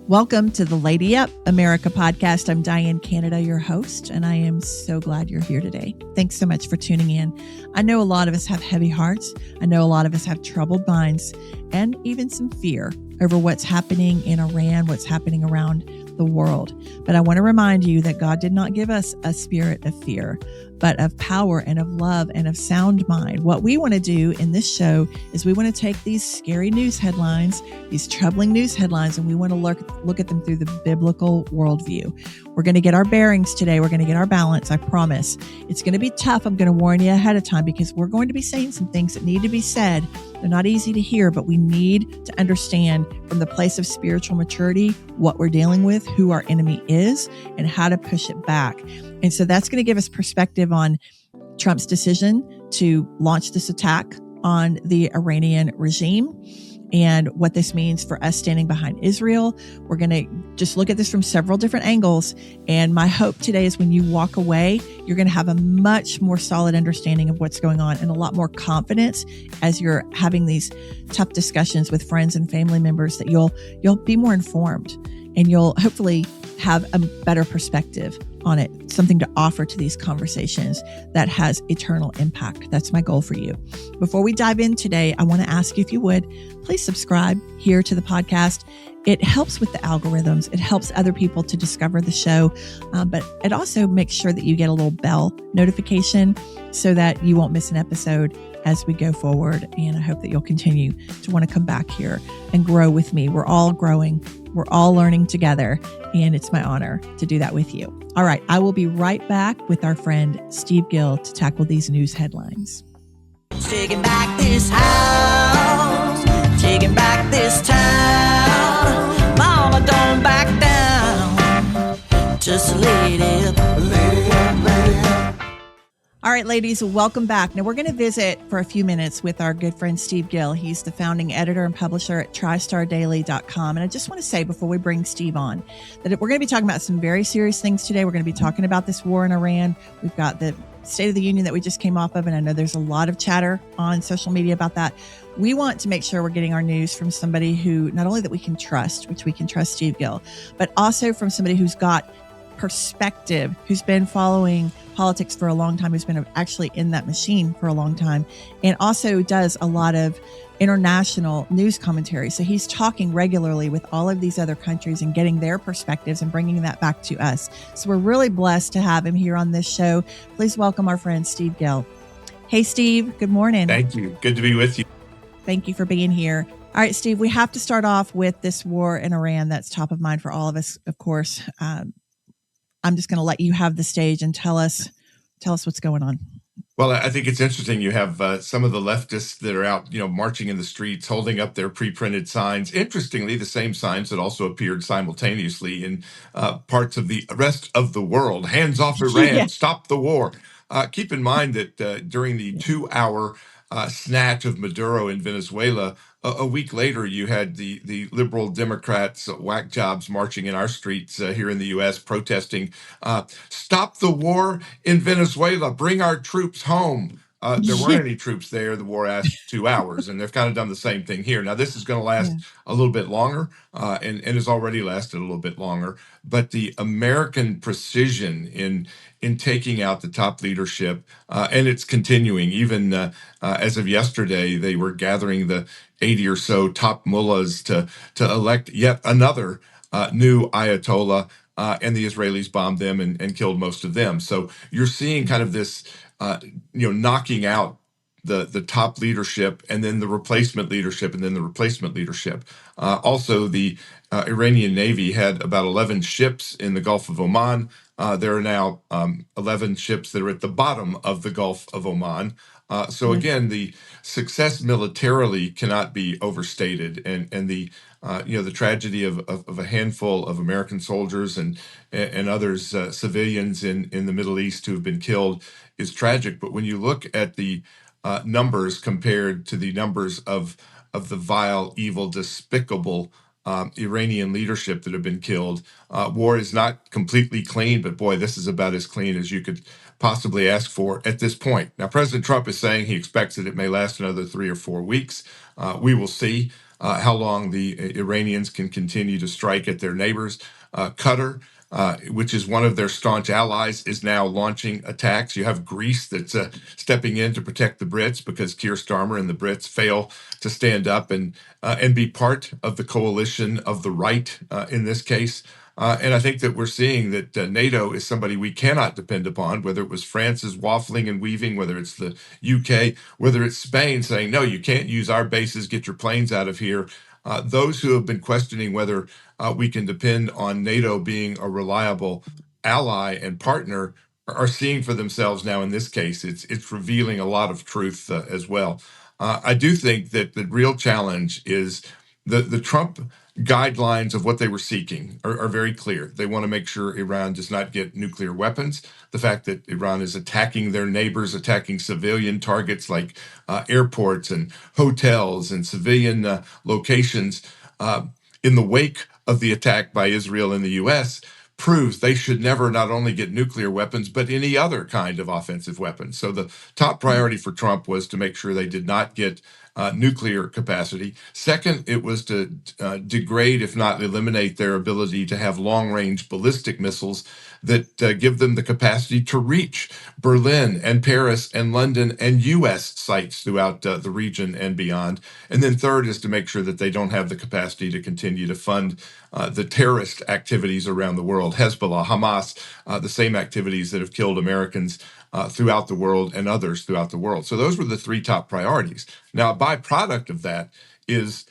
Welcome to the Lady Up America podcast. I'm Diane Canada, your host, and I am so glad you're here today. Thanks so much for tuning in. I know a lot of us have heavy hearts. I know a lot of us have troubled minds and even some fear over what's happening in Iran, what's happening around the world. But I want to remind you that God did not give us a spirit of fear, but of power and of love and of sound mind. What we want to do in this show is we want to take these scary news headlines, these troubling news headlines, and we want to look at them through the biblical worldview. We're going to get our bearings today. We're going to get our balance. I promise. It's going to be tough. I'm going to warn you ahead of time because we're going to be saying some things that need to be said. They're not easy to hear, but we need to understand from the place of spiritual maturity what we're dealing with, who our enemy is, and how to push it back. And so that's going to give us perspective on Trump's decision to launch this attack on the Iranian regime and what this means for us standing behind Israel. We're going to just look at this from several different angles. And my hope today is when you walk away, you're going to have a much more solid understanding of what's going on and a lot more confidence as you're having these tough discussions with friends and family members, that you'll be more informed and you'll hopefully have a better perspective on it, something to offer to these conversations that has eternal impact. That's my goal for you. Before we dive in today, I want to ask you if you would please subscribe here to the podcast. It helps with the algorithms. It helps other people to discover the show, but it also makes sure that you get a little bell notification so that you won't miss an episode as we go forward. And I hope that you'll continue to want to come back here and grow with me. We're all growing. We're all learning together, and it's my honor to do that with you. All right, I will be right back with our friend Steve Gill to tackle these news headlines. Taking back this house, taking back this town. Mama, don't back down. Just lady up, lady up, lady up. All right, ladies, welcome back. Now, we're going to visit for a few minutes with our good friend Steve Gill. He's the founding editor and publisher at TristarDaily.com. And I just want to say before we bring Steve on that we're going to be talking about some very serious things today. We're going to be talking about this war in Iran. We've got the State of the Union that we just came off of, and I know there's a lot of chatter on social media about that. We want to make sure we're getting our news from somebody who not only that we can trust, which we can trust Steve Gill, but also from somebody who's got perspective, who's been following politics for a long time, who's been actually in that machine for a long time, and also does a lot of international news commentary. So he's talking regularly with all of these other countries and getting their perspectives and bringing that back to us. So we're really blessed to have him here on this show. Please welcome our friend Steve Gill. Hey, Steve. Good morning. Thank you. Good to be with you. Thank you for being here. All right, Steve, we have to start off with this war in Iran. That's top of mind for all of us, of course. I'm just going to let you have the stage and tell us what's going on. Well, I think it's interesting. You have some of the leftists that are out, marching in the streets, holding up their pre-printed signs. Interestingly, the same signs that also appeared simultaneously in parts of the rest of the world. Hands off Iran, Yeah. Stop the war. Keep in mind that during the 2-hour snatch of Maduro in Venezuela, a week later, you had the liberal Democrats, whack jobs, marching in our streets here in the U.S. protesting, stop the war in Venezuela, bring our troops home. There weren't any troops there. The war lasted 2 hours, and they've kind of done the same thing here. Now, this is going to last a little bit longer, and has already lasted a little bit longer. But the American precision in taking out the top leadership, and it's continuing. Even as of yesterday, they were gathering the 80 or so top mullahs to elect yet another new Ayatollah, and the Israelis bombed them and killed most of them. So you're seeing kind of this, knocking out the top leadership, and then the replacement leadership, and then the replacement leadership. Also, the Iranian Navy had about 11 ships in the Gulf of Oman. There are now 11 ships that are at the bottom of the Gulf of Oman. So again, the success militarily cannot be overstated, and the the tragedy of a handful of American soldiers and others, civilians in the Middle East who have been killed is tragic. But when you look at the numbers compared to the numbers of the vile, evil, despicable Iranian leadership that have been killed, war is not completely clean, but boy, this is about as clean as you could possibly ask for at this point. Now, President Trump is saying he expects that it may last another 3 or 4 weeks. We will see. how long the Iranians can continue to strike at their neighbors. Qatar, which is one of their staunch allies, is now launching attacks. You have Greece that's stepping in to protect the Brits because Keir Starmer and the Brits fail to stand up and be part of the coalition of the right in this case. And I think that we're seeing that NATO is somebody we cannot depend upon, whether it was France's waffling and weaving, whether it's the UK, whether it's Spain saying, no, you can't use our bases, get your planes out of here. Those who have been questioning whether we can depend on NATO being a reliable ally and partner are seeing for themselves now. In this case, it's revealing a lot of truth as well. I do think that the real challenge is the Trump guidelines of what they were seeking are very clear. They want to make sure Iran does not get nuclear weapons. The fact that Iran is attacking their neighbors, attacking civilian targets like airports and hotels and civilian locations in the wake of the attack by Israel in the U.S. proves they should never not only get nuclear weapons, but any other kind of offensive weapons. So the top priority for Trump was to make sure they did not get nuclear capacity. Second, it was to degrade, if not eliminate, their ability to have long-range ballistic missiles that give them the capacity to reach Berlin and Paris and London and U.S. sites throughout the region and beyond. And then third is to make sure that they don't have the capacity to continue to fund the terrorist activities around the world, Hezbollah, Hamas, the same activities that have killed Americans throughout the world and others throughout the world. So those were the three top priorities. Now, a byproduct of that is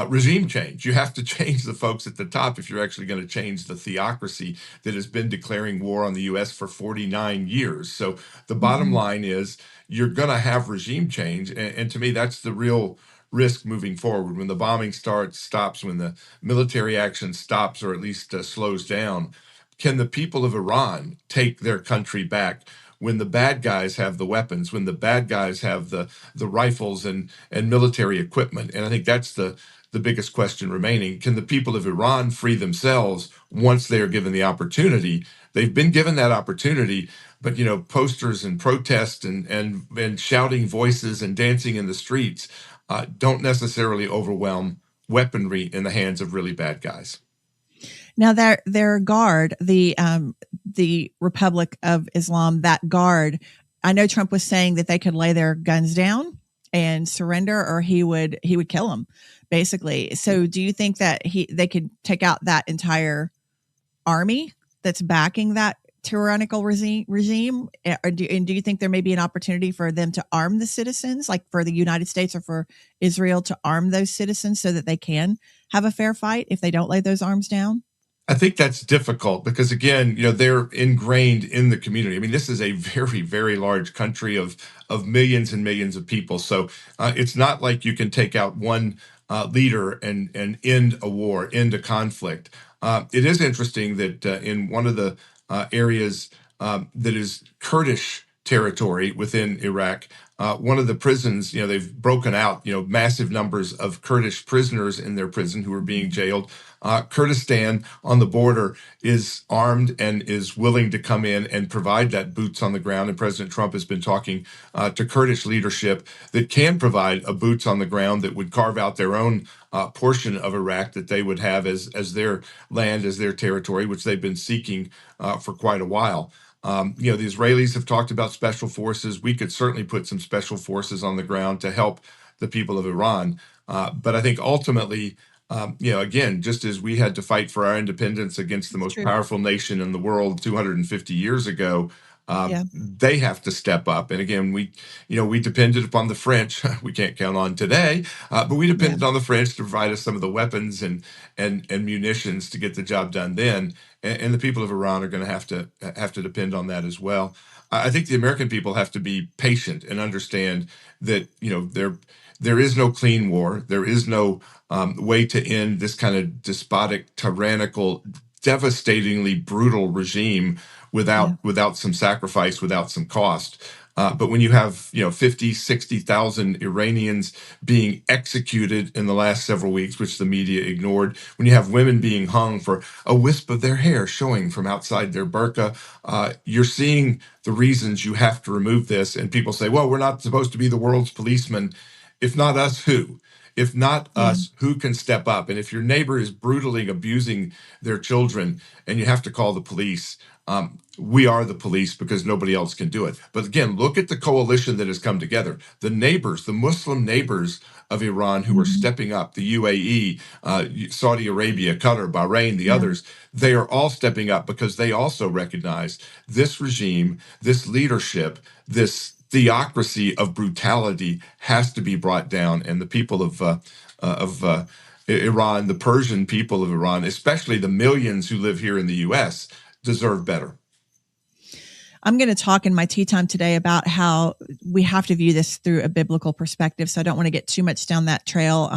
regime change. You have to change the folks at the top if you're actually going to change the theocracy that has been declaring war on the U.S. for 49 years. So the bottom line is you're going to have regime change. And to me, that's the real risk moving forward. When the bombing stops, when the military action stops or at least slows down, can the people of Iran take their country back when the bad guys have the weapons, when the bad guys have the rifles and military equipment? And I think that's the biggest question remaining. Can the people of Iran free themselves once they are given the opportunity? They've been given that opportunity, but posters and protests and shouting voices and dancing in the streets don't necessarily overwhelm weaponry in the hands of really bad guys. Now, their guard, the Republic of Islam, that guard, I know Trump was saying that they could lay their guns down and surrender, or he would kill them, basically. So, do you think that they could take out that entire army that's backing that tyrannical regime? And do you think there may be an opportunity for them to arm the citizens, like for the United States or for Israel to arm those citizens so that they can have a fair fight if they don't lay those arms down? I think that's difficult because, again, they're ingrained in the community. I mean, this is a very, very large country of millions and millions of people. So it's not like you can take out one leader and end a war, end a conflict. It is interesting that in one of the areas that is Kurdish territory within Iraq, one of the prisons, they've broken out, massive numbers of Kurdish prisoners in their prison who are being jailed. Kurdistan on the border is armed and is willing to come in and provide that boots on the ground. And President Trump has been talking to Kurdish leadership that can provide a boots on the ground that would carve out their own portion of Iraq that they would have as their land, as their territory, which they've been seeking for quite a while. The Israelis have talked about special forces. We could certainly put some special forces on the ground to help the people of Iran. But I think ultimately, again, just as we had to fight for our independence against the most powerful nation in the world 250 years ago, they have to step up. And again, we depended upon the French. We can't count on today, but we depended on the French to provide us some of the weapons and munitions to get the job done then. And the people of Iran are going to have to depend on that as well. I think the American people have to be patient and understand that there is no clean war. There is no way to end this kind of despotic, tyrannical, devastatingly brutal regime without some sacrifice, without some cost. But when you have 50, 60,000 Iranians being executed in the last several weeks, which the media ignored, when you have women being hung for a wisp of their hair showing from outside their burqa, you're seeing the reasons you have to remove this. And people say, well, we're not supposed to be the world's policeman. If not us, who? If not Yeah. us, who can step up? And if your neighbor is brutally abusing their children and you have to call the police, we are the police because nobody else can do it. But again, look at the coalition that has come together. The neighbors, the Muslim neighbors of Iran who are stepping up, the UAE, Saudi Arabia, Qatar, Bahrain, the others, they are all stepping up because they also recognize this regime, this leadership, this theocracy of brutality has to be brought down. And the people of Iran, the Persian people of Iran, especially the millions who live here in the U.S., deserve better. I'm going to talk in my tea time today about how we have to view this through a biblical perspective. So I don't want to get too much down that trail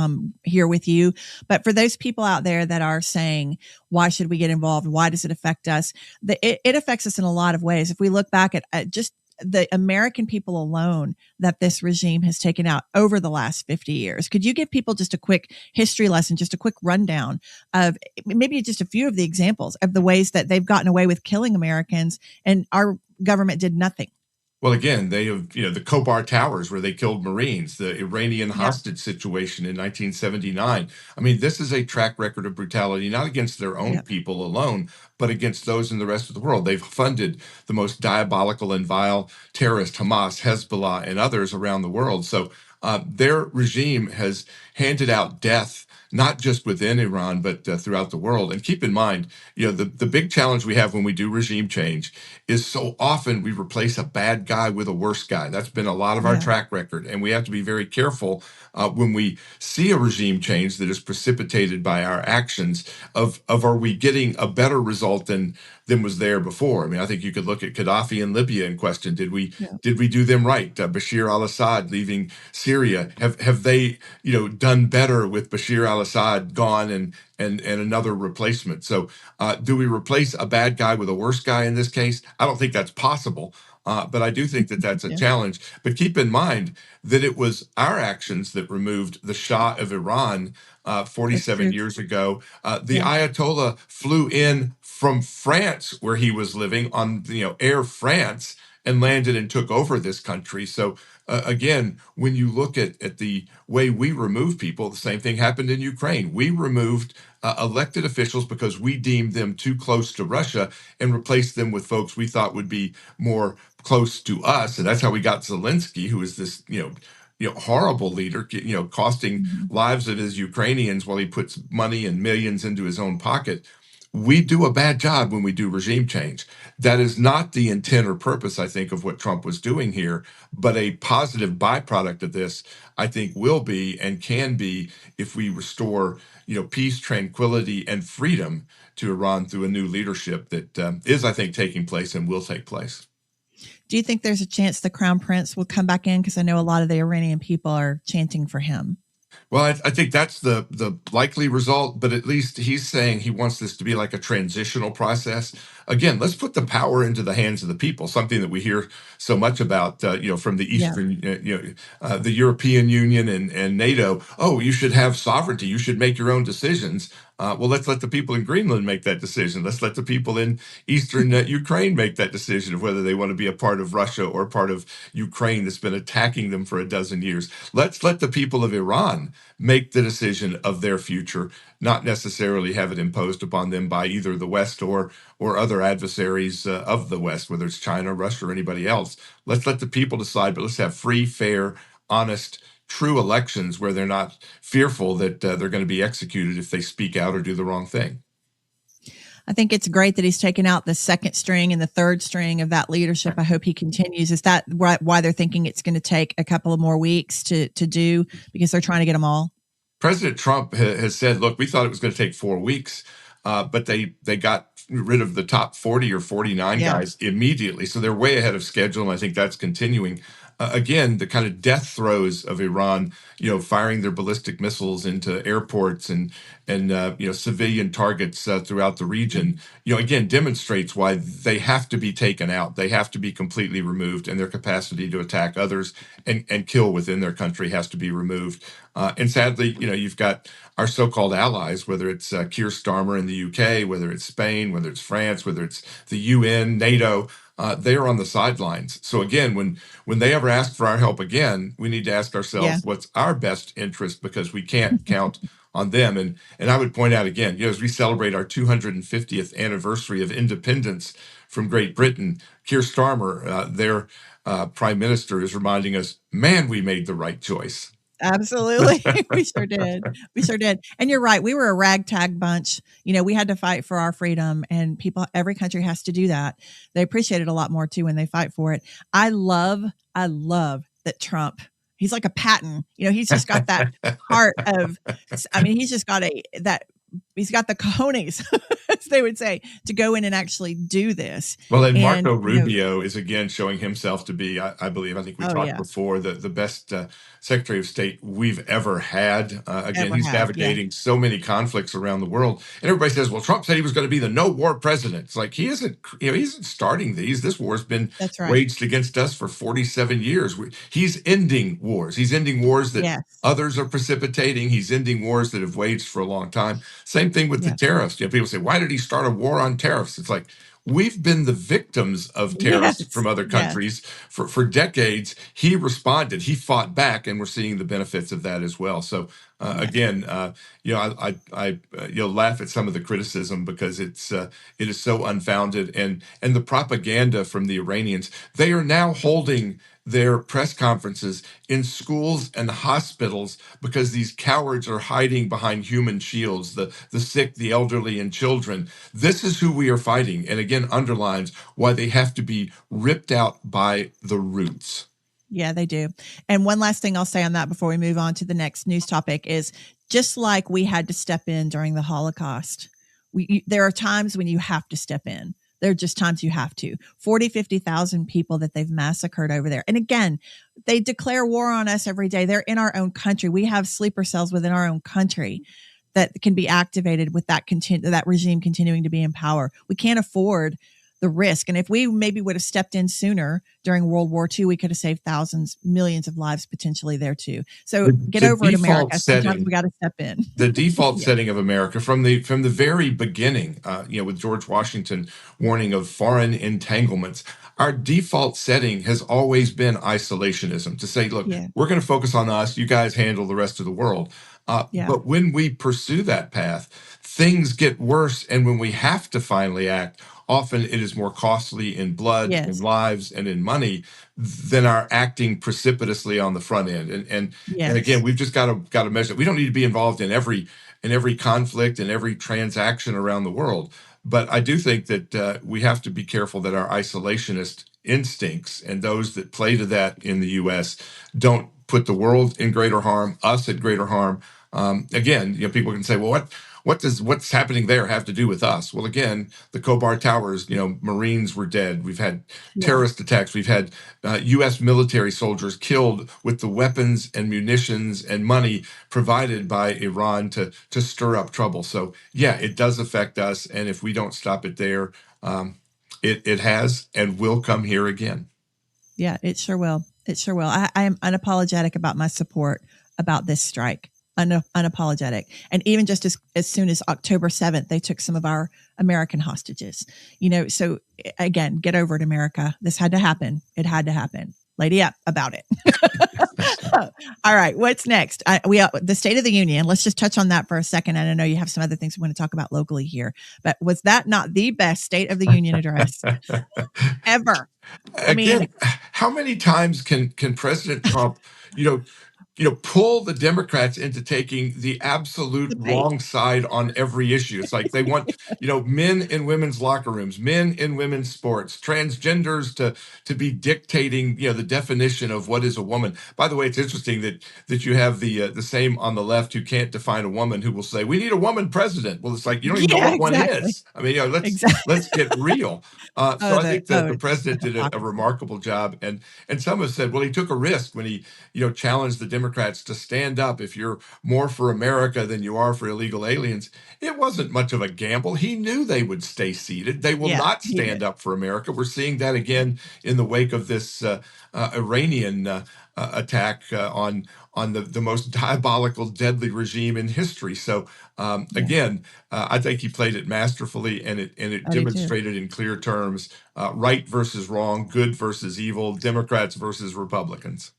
here with you. But for those people out there that are saying, why should we get involved? Why does it affect us? It affects us in a lot of ways. If we look back at just the American people alone that this regime has taken out over the last 50 years. Could you give people just a quick history lesson, just a quick rundown of maybe just a few of the examples of the ways that they've gotten away with killing Americans and our government did nothing? Well, again, they have, the Khobar Towers where they killed Marines, the Iranian hostage situation in 1979. I mean, this is a track record of brutality, not against their own people alone, but against those in the rest of the world. They've funded the most diabolical and vile terrorists, Hamas, Hezbollah, and others around the world. So their regime has handed out death, not just within Iran, but throughout the world. And keep in mind, the big challenge we have when we do regime change is so often we replace a bad guy with a worse guy. That's been a lot of our track record. And we have to be very careful when we see a regime change that is precipitated by our actions of are we getting a better result than was there before. I mean, I think you could look at Gaddafi in Libya and question, did we do them right? Bashir al-Assad leaving Syria, have they done better with Bashir al-Assad gone and another replacement? So do we replace a bad guy with a worse guy in this case? I don't think that's possible. But I do think that that's a challenge. But keep in mind that it was our actions that removed the Shah of Iran 47 years ago. The Ayatollah flew in from France, where he was living, on Air France, and landed and took over this country. So again, when you look at the way we remove people, the same thing happened in Ukraine. We removed elected officials because we deemed them too close to Russia and replaced them with folks we thought would be more close to us. And that's how we got Zelensky, who is this, horrible leader, costing lives of his Ukrainians while he puts money and millions into his own pocket. We do a bad job when we do regime change. That is not the intent or purpose, I think, of what Trump was doing here, but a positive byproduct of this, I think, will be and can be if we restore, peace, tranquility, and freedom to Iran through a new leadership that is, I think, taking place and will take place. Do you think there's a chance the Crown Prince will come back in? Because I know a lot of the Iranian people are chanting for him. Well, I think that's the likely result, but at least he's saying he wants this to be like a transitional process. Again, let's put the power into the hands of the people, something that we hear so much about, from the Eastern, the European Union and NATO. Oh, you should have sovereignty. You should make your own decisions. Well, let's let the people in Greenland make that decision. Let's let the people in Eastern Ukraine make that decision of whether they want to be a part of Russia or part of Ukraine that's been attacking them for a dozen years. Let's let the people of Iran make the decision of their future, not necessarily have it imposed upon them by either the West or other adversaries of the West, whether it's China, Russia, or anybody else. Let's let the people decide, but let's have free, fair, honest, true elections where they're not fearful that they're going to be executed if they speak out or do the wrong thing. I think it's great that he's taken out the second string and the third string of that leadership. I hope he continues. Is that why they're thinking it's going to take a couple of more weeks to do, because they're trying to get them all? President Trump has said, look, we thought it was going to take 4 weeks, but they got rid of the top 40 or 49 guys immediately. So they're way ahead of schedule, and I think that's continuing. Again, the kind of death throes of Iran, firing their ballistic missiles into airports and civilian targets throughout the region, again, demonstrates why they have to be taken out. They have to be completely removed, and their capacity to attack others and kill within their country has to be removed. And sadly, you've got our so-called allies, whether it's Keir Starmer in the UK, whether it's Spain, whether it's France, whether it's the UN, NATO. They are on the sidelines. So again, when they ever ask for our help again, we need to ask ourselves what's our best interest, because we can't count on them. And I would point out again, as we celebrate our 250th anniversary of independence from Great Britain, Keir Starmer, their prime minister, is reminding us, man, we made the right choice. Absolutely. We sure did. We sure did. And you're right. We were a ragtag bunch. We had to fight for our freedom, and every country has to do that. They appreciate it a lot more too when they fight for it. I love that Trump, he's like a Patton. He's just got that heart of, he's just got he's got the cojones, as they would say, to go in and actually do this. Well, and Marco Rubio is again showing himself to be, I think we talked before, the best Secretary of State we've ever had. He's navigating so many conflicts around the world. And everybody says, well, Trump said he was going to be the no-war president. It's like, he isn't starting these. This war's been waged against us for 47 years. He's ending wars. He's ending wars that others are precipitating. He's ending wars that have waged for a long time. Same thing with the tariffs. People say, why did he start a war on tariffs? It's like, we've been the victims of tariffs from other countries for decades. He responded, he fought back, and we're seeing the benefits of that as well. So again, I laugh at some of the criticism because it is so unfounded, and the propaganda from the Iranians. They are now holding their press conferences in schools and hospitals because these cowards are hiding behind human shields, the sick, the elderly, and children. This is who we are fighting, and again underlines why they have to be ripped out by the roots. Yeah, they do. And one last thing I'll say on that before we move on to the next news topic is, just like we had to step in during the Holocaust, there are times when you have to step in. There are just times you have to. 40, 50,000 people that they've massacred over there. And again, they declare war on us every day. They're in our own country. We have sleeper cells within our own country that can be activated with that regime continuing to be in power. We can't afford the risk. And if we maybe would have stepped in sooner during World War II, we could have saved thousands, millions of lives potentially there too. So get over it, America. Sometimes we got to step in. The default setting of America from the very beginning, with George Washington warning of foreign entanglements, our default setting has always been isolationism, to say, look, we're going to focus on us. You guys handle the rest of the world. But when we pursue that path, things get worse. And when we have to finally act, often it is more costly in blood, in lives, and in money than our acting precipitously on the front end. And again, we've just got to measure. We don't need to be involved in every conflict and every transaction around the world. But I do think that we have to be careful that our isolationist instincts and those that play to that in the U.S. don't put the world in greater harm, us at greater harm. Again, people can say, well, what's happening there have to do with us? Well, again, the Khobar Towers, Marines were dead. We've had terrorist attacks. We've had U.S. military soldiers killed with the weapons and munitions and money provided by Iran to stir up trouble. So, it does affect us. And if we don't stop it there, it has and will come here again. Yeah, it sure will. It sure will. I am unapologetic about my support about this strike. Unapologetic. And even just as soon as October 7th, they took some of our American hostages. So again, get over it, America. This had to happen. It had to happen. Lady up about it. All right. What's next? The State of the Union. Let's just touch on that for a second. And I know you have some other things we want to talk about locally here, but was that not the best State of the Union address ever? Again, how many times can President Trump, pull the Democrats into taking the absolute wrong side on every issue? It's like they want, men in women's locker rooms, men in women's sports, transgenders to be dictating, the definition of what is a woman. By the way, it's interesting that you have the same on the left who can't define a woman, who will say, we need a woman president. Well, it's like, you don't even know what one is. Let's get real. I think that the president did a remarkable job. And some have said, well, he took a risk when he, challenged the Democrats to stand up if you're more for America than you are for illegal aliens, it wasn't much of a gamble. He knew they would stay seated. They will Yeah, not he stand did. up for America. We're seeing that again in the wake of this Iranian attack on the most diabolical, deadly regime in history. So again, I think he played it masterfully, and it I do too. demonstrated in clear terms right versus wrong, good versus evil, Democrats versus Republicans.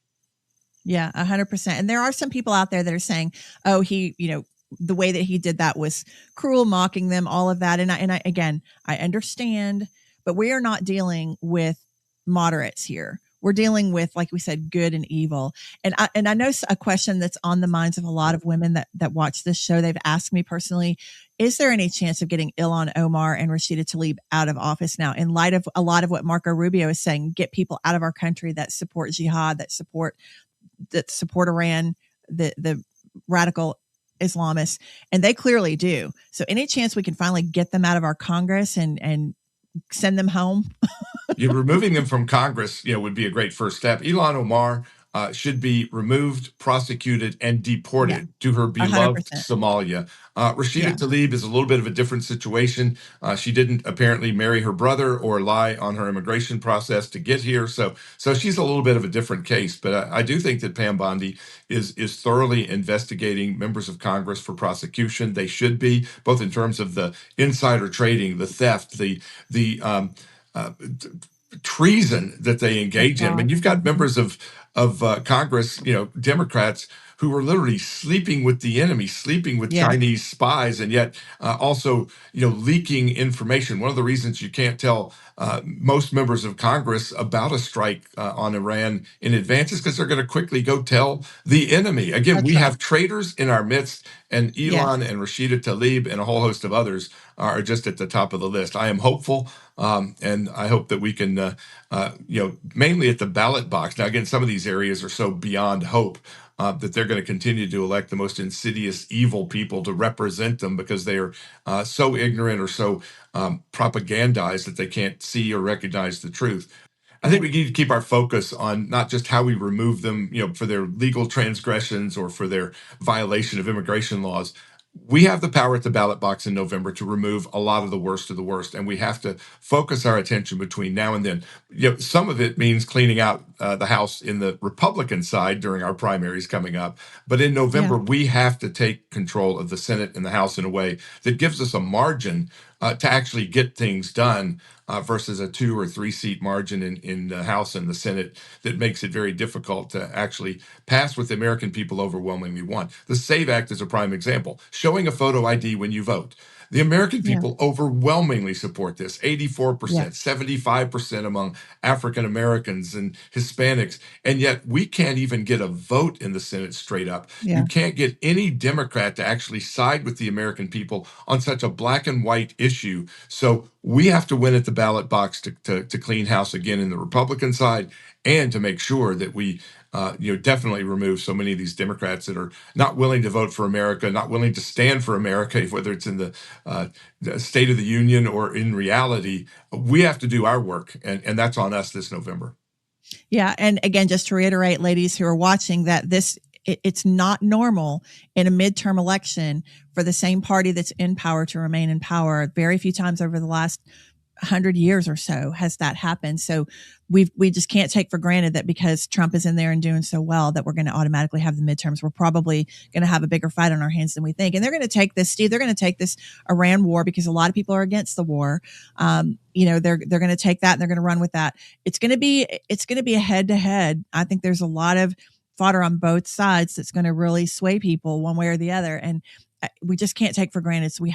Yeah, 100%. And there are some people out there that are saying, "Oh, the way that he did that was cruel, mocking them, all of that." And again, I understand, but we are not dealing with moderates here. We're dealing with, like we said, good and evil. And I know a question that's on the minds of a lot of women that watch this show. They've asked me personally, is there any chance of getting Ilhan Omar and Rashida Tlaib out of office now, in light of a lot of what Marco Rubio is saying? Get people out of our country that support jihad, that support Iran, the radical Islamists, and they clearly do. So any chance we can finally get them out of our Congress and send them home? Removing them from Congress, would be a great first step. Ilhan Omar should be removed, prosecuted, and deported to her beloved 100%. Somalia. Rashida Yeah. Tlaib is a little bit of a different situation. She didn't apparently marry her brother or lie on her immigration process to get here, so she's a little bit of a different case. But I do think that Pam Bondi is thoroughly investigating members of Congress for prosecution. They should be, both in terms of the insider trading, the theft, the treason that they engage in. I mean, you've got members of Congress, Democrats, who were literally sleeping with the enemy, sleeping with Chinese spies, and yet also, leaking information. One of the reasons you can't tell most members of Congress about a strike on Iran in advance is because they're going to quickly go tell the enemy. Again, we have traitors in our midst, and Elon and Rashida Tlaib and a whole host of others are just at the top of the list. I am hopeful, and I hope that we can, mainly at the ballot box. Now, again, some of these areas are so beyond hope that they're going to continue to elect the most insidious, evil people to represent them because they are so ignorant or so propagandized that they can't see or recognize the truth. I think we need to keep our focus on not just how we remove them, for their legal transgressions or for their violation of immigration laws. We have the power at the ballot box in November to remove a lot of the worst, and we have to focus our attention between now and then. Some of it means cleaning out the House in the Republican side during our primaries coming up. But in November, we have to take control of the Senate and the House in a way that gives us a margin to actually get things done versus a 2 or 3 seat margin in the House and the Senate that makes it very difficult to actually pass what the American people overwhelmingly want. The SAVE Act is a prime example. Showing a photo ID when you vote. The American people overwhelmingly support this, 84%, 75% among African Americans and Hispanics, and yet we can't even get a vote in the Senate straight up. You can't get any Democrat to actually side with the American people on such a black and white issue. So we have to win at the ballot box to clean house again in the Republican side, and to make sure that we definitely remove so many of these Democrats that are not willing to vote for America, not willing to stand for America, whether it's in the State of the Union or in reality. We have to do our work, and that's on us this November. Yeah. And again, just to reiterate, ladies who are watching, that it's not normal in a midterm election for the same party that's in power to remain in power. Very few times over the last 100 years or so has that happened. So we just can't take for granted that because Trump is in there and doing so well that we're going to automatically have the midterms. We're probably going to have a bigger fight on our hands than we think. And they're going to take this, Steve, they're going to take this Iran war because a lot of people are against the war. They're going to take that and they're going to run with that. It's going to be a head to head. I think there's a lot of fodder on both sides that's going to really sway people one way or the other. And we just can't take for granted. So we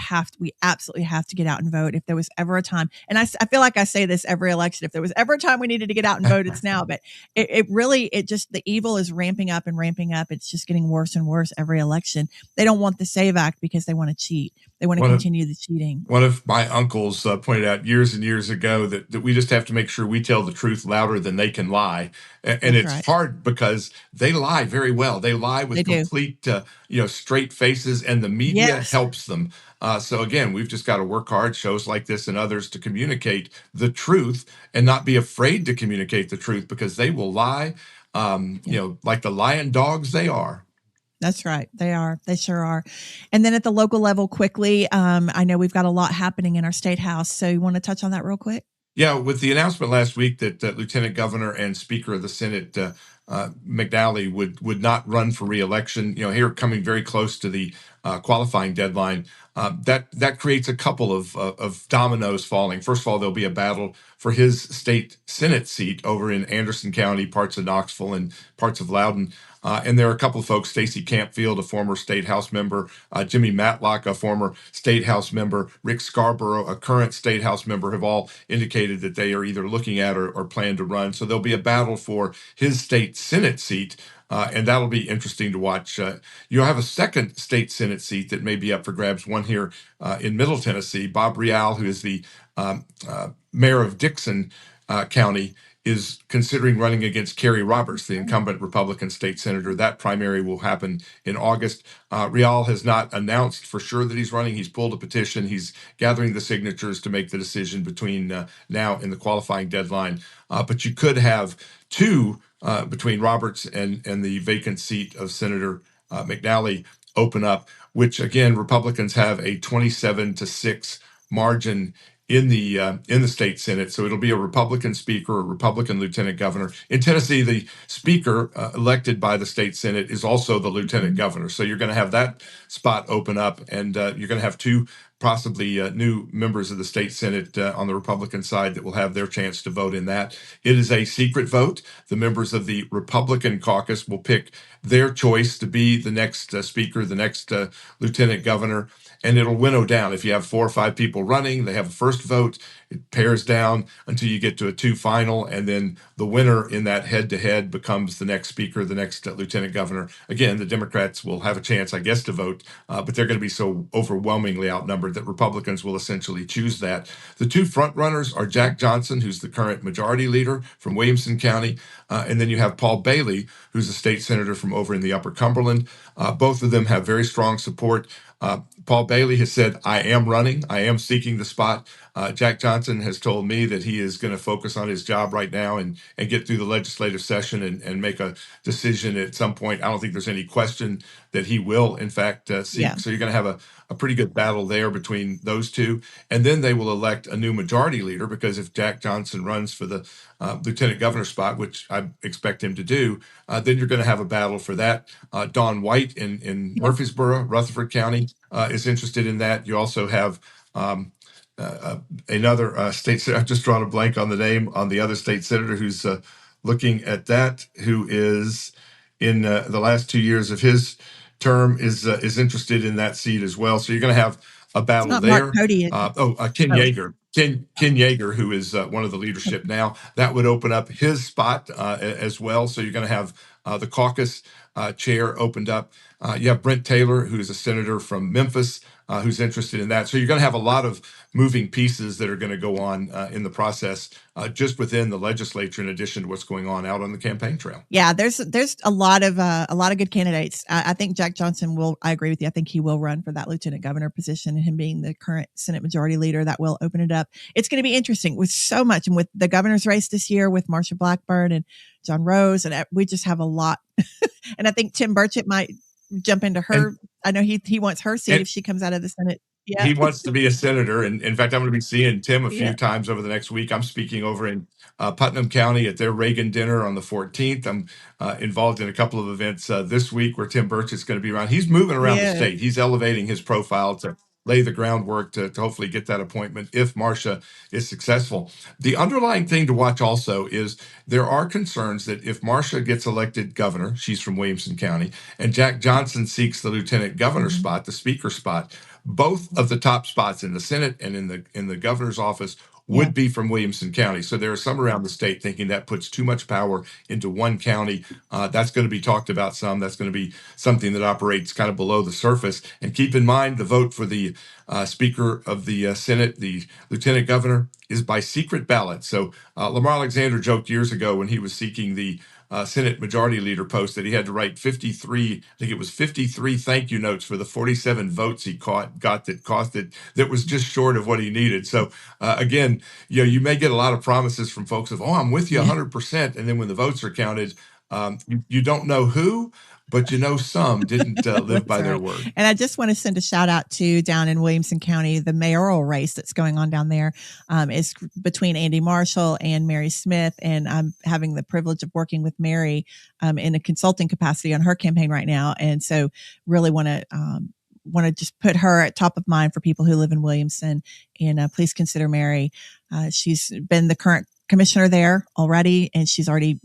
absolutely have to get out and vote. If there was ever a time, and I feel like I say this every election, if there was ever a time we needed to get out and vote, it's now. But the evil is ramping up and ramping up. It's just getting worse and worse every election. They don't want the SAVE Act because they want to cheat. They want to continue the cheating. One of my uncles pointed out years and years ago that we just have to make sure we tell the truth louder than they can lie. And it's hard because they lie very well. They lie with complete, straight faces, and the media helps them. So again, we've just got to work hard, shows like this and others, to communicate the truth and not be afraid to communicate the truth, because they will lie like the lion dogs they are. That's right. They are. They sure are. And then at the local level, quickly, I know we've got a lot happening in our state house. So you want to touch on that real quick? Yeah, with the announcement last week that Lieutenant Governor and Speaker of the Senate McNally would not run for re-election, here coming very close to the qualifying deadline, that creates a couple of dominoes falling. First of all, there'll be a battle for his state Senate seat over in Anderson County, parts of Knoxville, and parts of Loudoun. And there are a couple of folks, Stacey Campfield, a former state House member, Jimmy Matlock, a former state House member, Rick Scarborough, a current state House member, have all indicated that they are either looking at or plan to run. So there'll be a battle for his state Senate seat. And that'll be interesting to watch. You'll have a second state Senate seat that may be up for grabs, one here in Middle Tennessee. Bob Real, who is the mayor of Dixon County, is considering running against Kerry Roberts, the incumbent Republican state senator. That primary will happen in August. Real has not announced for sure that he's running. He's pulled a petition. He's gathering the signatures to make the decision between now and the qualifying deadline. But you could have two between Roberts and the vacant seat of Senator McNally open up, which again, Republicans have a 27-6 margin in the state Senate. So it'll be a Republican speaker, a Republican lieutenant governor. In Tennessee, the speaker elected by the state Senate is also the lieutenant governor. So you're going to have that spot open up, and you're going to have two possibly new members of the state Senate on the Republican side that will have their chance to vote in that. It is a secret vote. The members of the Republican caucus will pick their choice to be the next speaker, the next lieutenant governor, and it'll winnow down. If you have 4 or 5 people running, they have a first vote. It pairs down until you get to a 2 final, and then the winner in that head-to-head becomes the next speaker, the next lieutenant governor. Again, the Democrats will have a chance, I guess, to vote, but they're going to be so overwhelmingly outnumbered that Republicans will essentially choose that. The 2 front runners are Jack Johnson, who's the current majority leader from Williamson County, and then you have Paul Bailey, who's a state senator from over in the Upper Cumberland. Both of them have very strong support. Paul Bailey has said, I am running. I am seeking the spot. Jack Johnson has told me that he is going to focus on his job right now and get through the legislative session and make a decision at some point. I don't think there's any question that he will, in fact, seek. Yeah. So you're going to have a pretty good battle there between those two. And then they will elect a new majority leader, because if Jack Johnson runs for the lieutenant governor spot, which I expect him to do, then you're going to have a battle for that. Dawn White in Murfreesboro, Rutherford County, is interested in that. You also have another state senator. I've just drawn a blank on the name on the other state senator who's looking at that, who is in the last 2 years of his term is interested in that seat as well. So you're going to have a battle there. Ken Yeager. Ken Yeager, who is one of the leadership now, that would open up his spot as well. So you're going to have the caucus chair opened up. You have Brent Taylor, who's a senator from Memphis, who's interested in that. So you're going to have a lot of moving pieces that are going to go on in the process just within the legislature, in addition to what's going on out on the campaign trail. Yeah, there's a lot of good candidates. I think Jack Johnson will. I agree with you. I think he will run for that lieutenant governor position, and him being the current Senate majority leader, that will open it up. It's going to be interesting with so much, and with the governor's race this year with Marsha Blackburn and John Rose, and we just have a lot. And I think Tim Burchett might jump into her. I know he wants her seat if she comes out of the Senate. Yeah. He wants to be a senator. And in fact, I'm going to be seeing Tim a few times over the next week. I'm speaking over in Putnam County at their Reagan dinner on the 14th. I'm involved in a couple of events this week where Tim Burchett's going to be around. He's moving around the state. He's elevating his profile to lay the groundwork to hopefully get that appointment if Marsha is successful. The underlying thing to watch also is there are concerns that if Marsha gets elected governor, she's from Williamson County, and Jack Johnson seeks the lieutenant governor spot, the speaker spot, both of the top spots in the Senate and in the governor's office would be from Williamson County. So there are some around the state thinking that puts too much power into one county. That's going to be talked about some. That's going to be something that operates kind of below the surface. And keep in mind, the vote for the Speaker of the Senate, the Lieutenant Governor, is by secret ballot. So Lamar Alexander joked years ago when he was seeking the Senate Majority Leader post that he had to write 53 thank you notes for the 47 votes he got that was just short of what he needed. So again, you may get a lot of promises from folks of, I'm with you 100%. And then when the votes are counted, You don't know who, but you know some didn't live That's by their right. word. And I just want to send a shout out to down in Williamson County, the mayoral race that's going on down there is between Andy Marshall and Mary Smith. And I'm having the privilege of working with Mary in a consulting capacity on her campaign right now. And so really want to just put her at top of mind for people who live in Williamson. And please consider Mary. She's been the current commissioner there already, and she already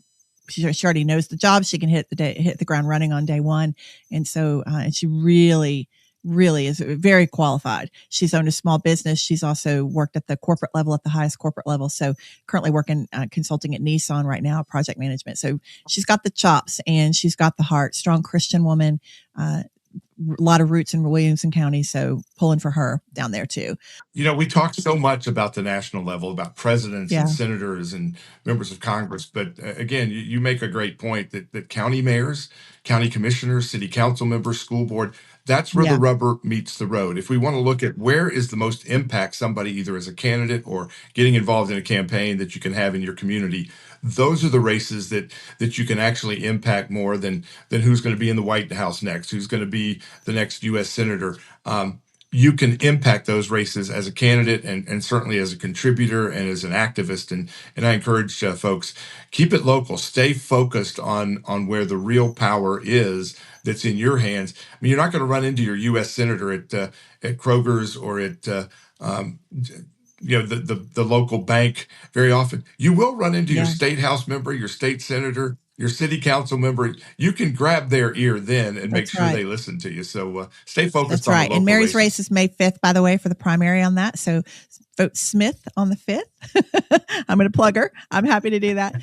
knows the job. She can hit the ground running on day one. And so, and she really is very qualified. She's owned a small business. She's also worked at the corporate level, at the highest corporate level. So currently working, consulting at Nissan right now, project management. So she's got the chops and she's got the heart. Strong Christian woman, a lot of roots in Williamson County. So pulling for her down there too. We talk so much about the national level, about presidents and senators and members of Congress. But again, you make a great point that county mayors, county commissioners, city council members, school board, that's where the rubber meets the road. If we want to look at where is the most impact somebody either as a candidate or getting involved in a campaign that you can have in your community, those are the races that you can actually impact more than who's going to be in the White House next, who's going to be the next U.S. senator. You can impact those races as a candidate and certainly as a contributor and as an activist. And I encourage folks, keep it local, stay focused on where the real power is that's in your hands. I mean, you're not going to run into your U.S. senator at Kroger's or at the local bank very often. You will run into your state house member, your state senator, your city council member. You can grab their ear then and make sure they listen to you. So stay focused on the local And Mary's races. race is May 5th, by the way, for the primary on that. So vote Smith on the 5th. I'm going to plug her. I'm happy to do that.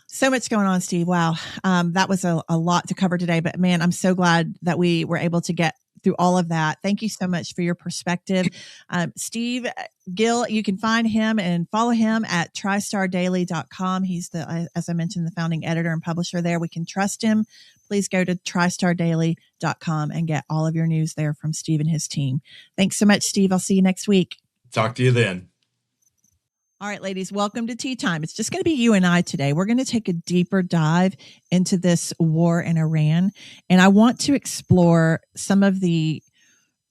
So much going on, Steve. Wow. That was a lot to cover today, but man, I'm so glad that we were able to get through all of that. Thank you so much for your perspective. Steve Gill, you can find him and follow him at tristardaily.com. He's as I mentioned, the founding editor and publisher there. We can trust him. Please go to tristardaily.com and get all of your news there from Steve and his team. Thanks so much, Steve. I'll see you next week. Talk to you then. All right, ladies, welcome to Tea Time. It's just going to be you and I today. We're going to take a deeper dive into this war in Iran. And I want to explore some of the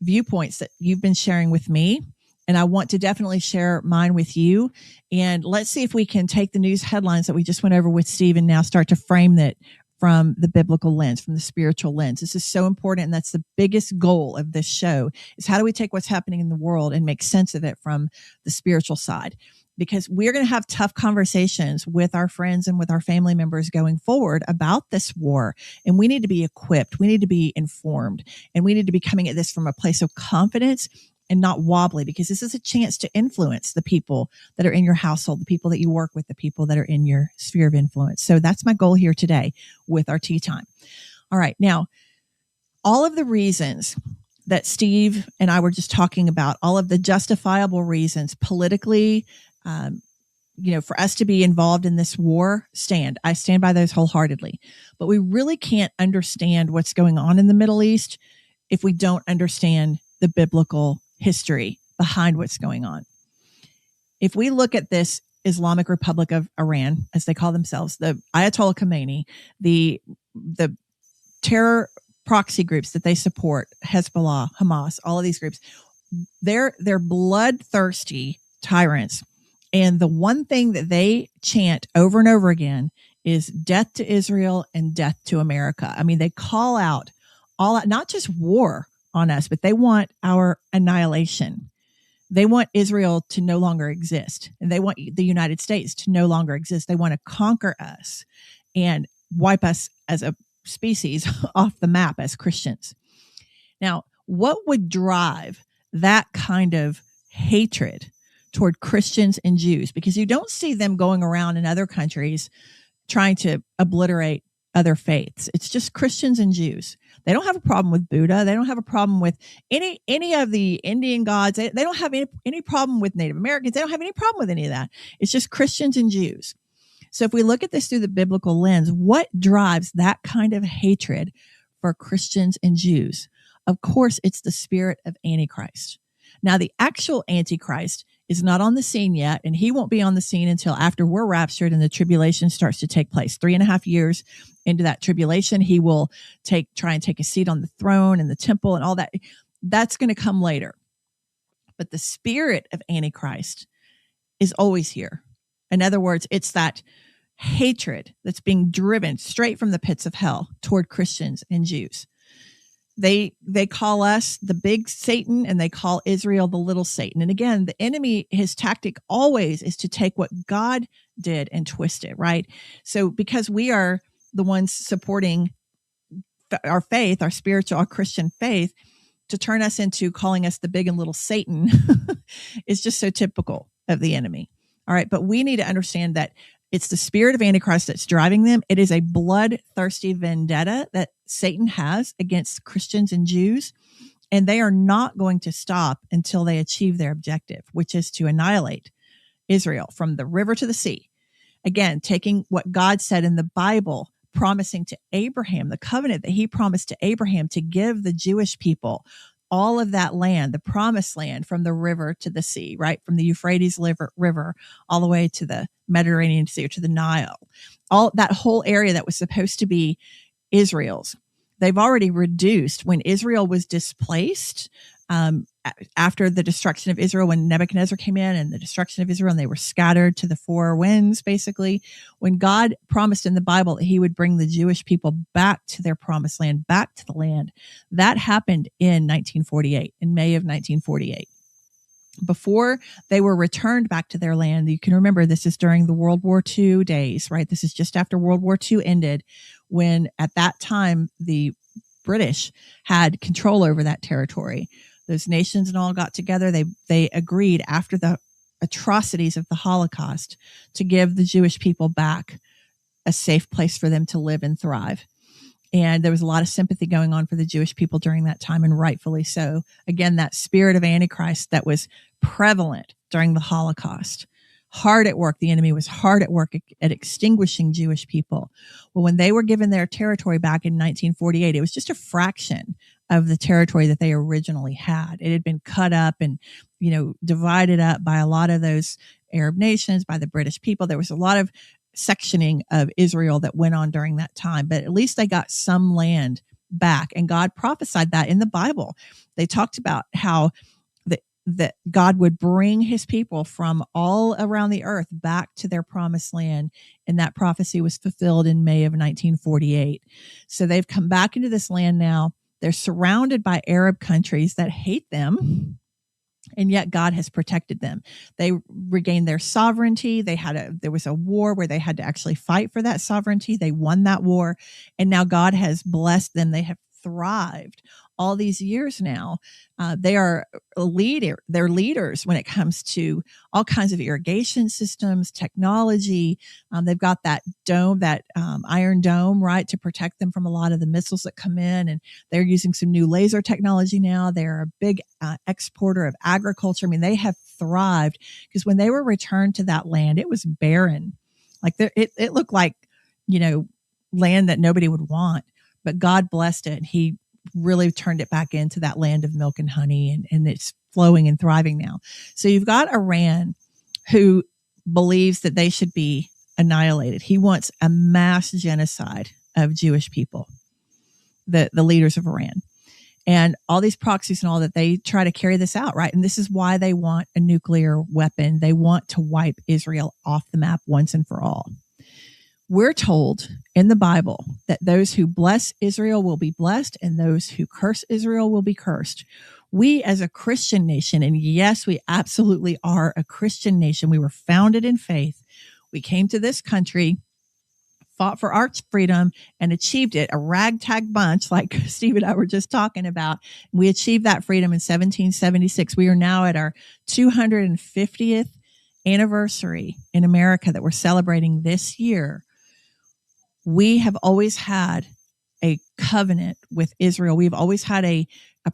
viewpoints that you've been sharing with me. And I want to definitely share mine with you. And let's see if we can take the news headlines that we just went over with Steve and now start to frame that from the biblical lens, from the spiritual lens. This is so important. And that's the biggest goal of this show is how do we take what's happening in the world and make sense of it from the spiritual side? Because we're going to have tough conversations with our friends and with our family members going forward about this war. And we need to be equipped. We need to be informed. And we need to be coming at this from a place of confidence and not wobbly, because this is a chance to influence the people that are in your household, the people that you work with, the people that are in your sphere of influence. So that's my goal here today with our tea time. All right. Now, all of the reasons that Steve and I were just talking about, all of the justifiable reasons politically, for us to be involved in this war, I stand by those wholeheartedly. But we really can't understand what's going on in the Middle East if we don't understand the biblical history behind what's going on. If we look at this Islamic Republic of Iran, as they call themselves, the Ayatollah Khomeini, the terror proxy groups that they support, Hezbollah, Hamas, all of these groups, they're bloodthirsty tyrants. And the one thing that they chant over and over again is death to Israel and death to America. I mean, they call out not just war on us, but they want our annihilation. They want Israel to no longer exist. And they want the United States to no longer exist. They want to conquer us and wipe us as a species off the map as Christians. Now, what would drive that kind of hatred toward Christians and Jews? Because you don't see them going around in other countries trying to obliterate other faiths. It's just Christians and Jews. They don't have a problem with Buddha. They don't have a problem with any of the Indian gods. They don't have any problem with Native Americans. They don't have any problem with any of that. It's just Christians and Jews. So if we look at this through the biblical lens, what drives that kind of hatred for Christians and Jews? Of course, it's the spirit of Antichrist. Now, the actual Antichrist is not on the scene yet, and he won't be on the scene until after we're raptured and the tribulation starts to take place. 3.5 years into that tribulation, he will try and take a seat on the throne and the temple and all that. That's going to come later. But the spirit of Antichrist is always here. In other words, it's that hatred that's being driven straight from the pits of hell toward Christians and Jews. They call us the big Satan, and they call Israel the little Satan. And again, the enemy, his tactic always is to take what God did and twist it, right? So because we are the ones supporting our faith, our spiritual, our Christian faith, to turn us into calling us the big and little Satan is just so typical of the enemy. All right. But we need to understand that it's the spirit of Antichrist that's driving them. It is a bloodthirsty vendetta that Satan has against Christians and Jews, and they are not going to stop until they achieve their objective, which is to annihilate Israel from the river to the sea. Again, taking what God said in the Bible, promising to Abraham, the covenant that he promised to Abraham to give the Jewish people all of that land, the promised land, from the river to the sea, right? From the Euphrates River all the way to the Mediterranean Sea or to the Nile. All that whole area that was supposed to be Israel's. They've already reduced when Israel was displaced after the destruction of Israel, when Nebuchadnezzar came in and the destruction of Israel, and they were scattered to the four winds, basically. When God promised in the Bible that he would bring the Jewish people back to their promised land, back to the land, that happened in 1948, in May of 1948. Before they were returned back to their land, you can remember this is during the World War II days, right? This is just after World War II ended, when at that time the British had control over that territory. Those nations and all got together. They agreed after the atrocities of the Holocaust to give the Jewish people back a safe place for them to live and thrive. And there was a lot of sympathy going on for the Jewish people during that time, and rightfully so. Again, that spirit of Antichrist that was prevalent during the Holocaust. Hard at work. The enemy was hard at work at extinguishing Jewish people. Well, when they were given their territory back in 1948, it was just a fraction of the territory that they originally had. It had been cut up and, divided up by a lot of those Arab nations, by the British people. There was a lot of sectioning of Israel that went on during that time, but at least they got some land back. And God prophesied that in the Bible. They talked about how that God would bring his people from all around the earth back to their promised land. And that prophecy was fulfilled in May of 1948. So they've come back into this land now. They're surrounded by Arab countries that hate them, and yet God has protected them. They regained their sovereignty. There was a war where they had to actually fight for that sovereignty. They won that war, and now God has blessed them. They have thrived all these years now. They are they're leaders when it comes to all kinds of irrigation systems, technology. They've got that dome, that iron dome, right, to protect them from a lot of the missiles that come in. And they're using some new laser technology now. They're a big exporter of agriculture. I mean, they have thrived because when they were returned to that land, it was barren. Like it looked like, land that nobody would want. But God blessed it. He really turned it back into that land of milk and honey, and it's flowing and thriving now. So you've got Iran, who believes that they should be annihilated. He wants a mass genocide of Jewish people, the leaders of Iran. And all these proxies and all that, they try to carry this out, right? And this is why they want a nuclear weapon. They want to wipe Israel off the map once and for all. We're told in the Bible that those who bless Israel will be blessed, and those who curse Israel will be cursed. We as a Christian nation, and yes, we absolutely are a Christian nation. We were founded in faith. We came to this country, fought for our freedom, and achieved it, a ragtag bunch like Steve and I were just talking about. We achieved that freedom in 1776. We are now at our 250th anniversary in America that we're celebrating this year. We have always had a covenant with Israel. We've always had a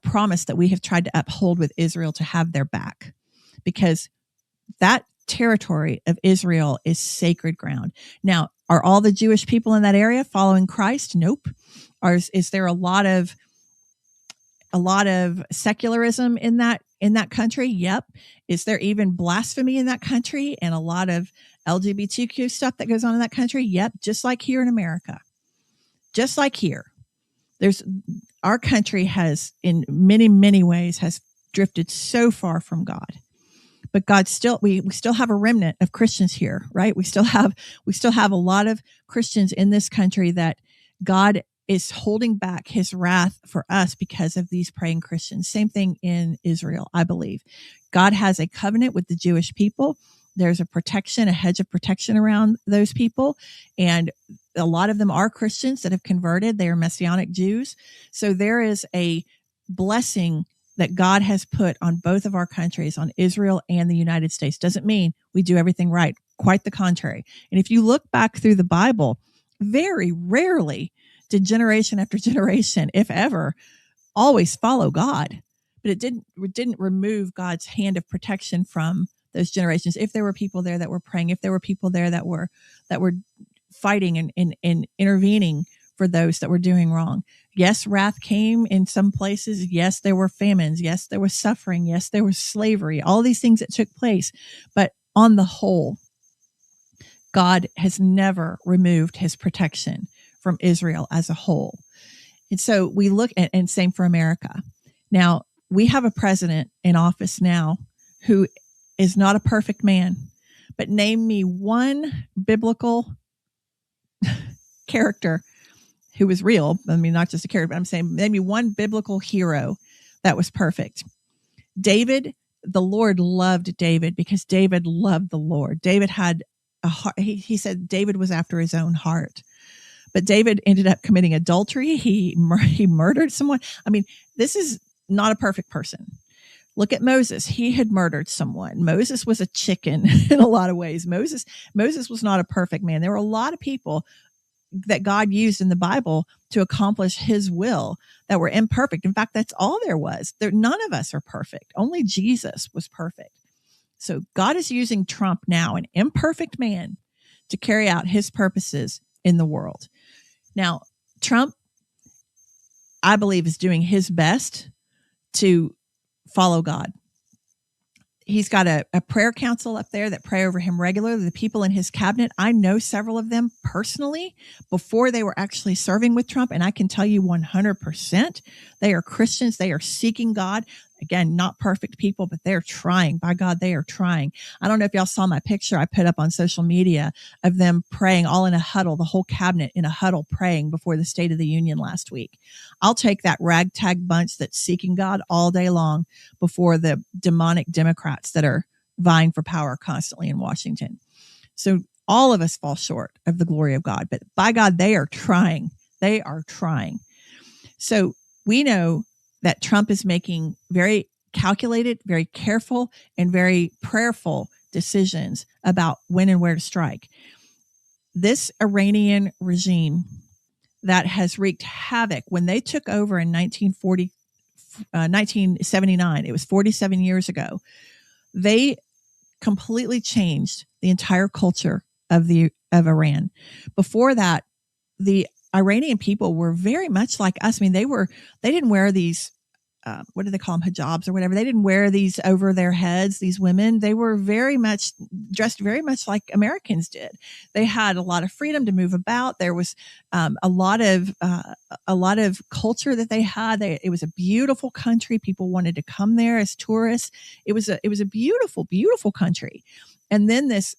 promise that we have tried to uphold with Israel to have their back, because that territory of Israel is sacred ground. Now, are all the Jewish people in that area following Christ? Nope. Is there a lot of secularism in that in that country? Yep. Is there even blasphemy in that country and a lot of LGBTQ stuff that goes on in that country? Yep. Just like here in America. Just like here. Our country has, in many, many ways, has drifted so far from God. But God still, we still have a remnant of Christians here, right? We still have a lot of Christians in this country that God is holding back his wrath for us because of these praying Christians. Same thing in Israel, I believe. God has a covenant with the Jewish people. There's a hedge of protection around those people. And a lot of them are Christians that have converted. They are Messianic Jews. So there is a blessing that God has put on both of our countries, on Israel and the United States. Doesn't mean we do everything right. Quite the contrary. And if you look back through the Bible, very rarely did generation after generation, if ever, always follow God. But it didn't remove God's hand of protection from those generations. If there were people there that were praying, if there were people there that were fighting and intervening for those that were doing wrong. Yes, wrath came in some places. Yes, there were famines. Yes, there was suffering. Yes, there was slavery. All these things that took place. But on the whole, God has never removed his protection from Israel as a whole. And so we look at, and same for America. Now, we have a president in office now who is not a perfect man, but name me one biblical character who was real. I mean, not just a character, but I'm saying maybe one biblical hero that was perfect. David, the Lord loved David because David loved the Lord. David had a heart. He said David was after his own heart. But David ended up committing adultery. He murdered someone. I mean, this is not a perfect person. Look at Moses. He had murdered someone. Moses was a chicken in a lot of ways. Moses was not a perfect man. There were a lot of people that God used in the Bible to accomplish his will that were imperfect. In fact, that's all there was. None of us are perfect. Only Jesus was perfect. So God is using Trump now, an imperfect man, to carry out his purposes in the world. Now, Trump, I believe, is doing his best to follow God. He's got a prayer council up there that pray over him regularly. The people in his cabinet, I know several of them personally before they were actually serving with Trump. And I can tell you 100%, they are Christians. They are seeking God. Again, not perfect people, but they're trying. By God, they are trying. I don't know if y'all saw my picture I put up on social media of them praying all in a huddle, the whole cabinet in a huddle praying before the State of the Union last week. I'll take that ragtag bunch that's seeking God all day long before the demonic Democrats that are vying for power constantly in Washington. So all of us fall short of the glory of God, but by God, they are trying. They are trying. So we know that Trump is making very calculated, very careful, and very prayerful decisions about when and where to strike. This Iranian regime that has wreaked havoc, when they took over in 1979, it was 47 years ago, they completely changed the entire culture of Iran. Before that, the Iranian people were very much like us. I mean, they didn't wear these, what do they call them, hijabs or whatever. They didn't wear these over their heads, these women. They were very much dressed very much like Americans did. They had a lot of freedom to move about. There was a lot of culture that they had. It was a beautiful country. People wanted to come there as tourists. It was a beautiful, beautiful country. And then this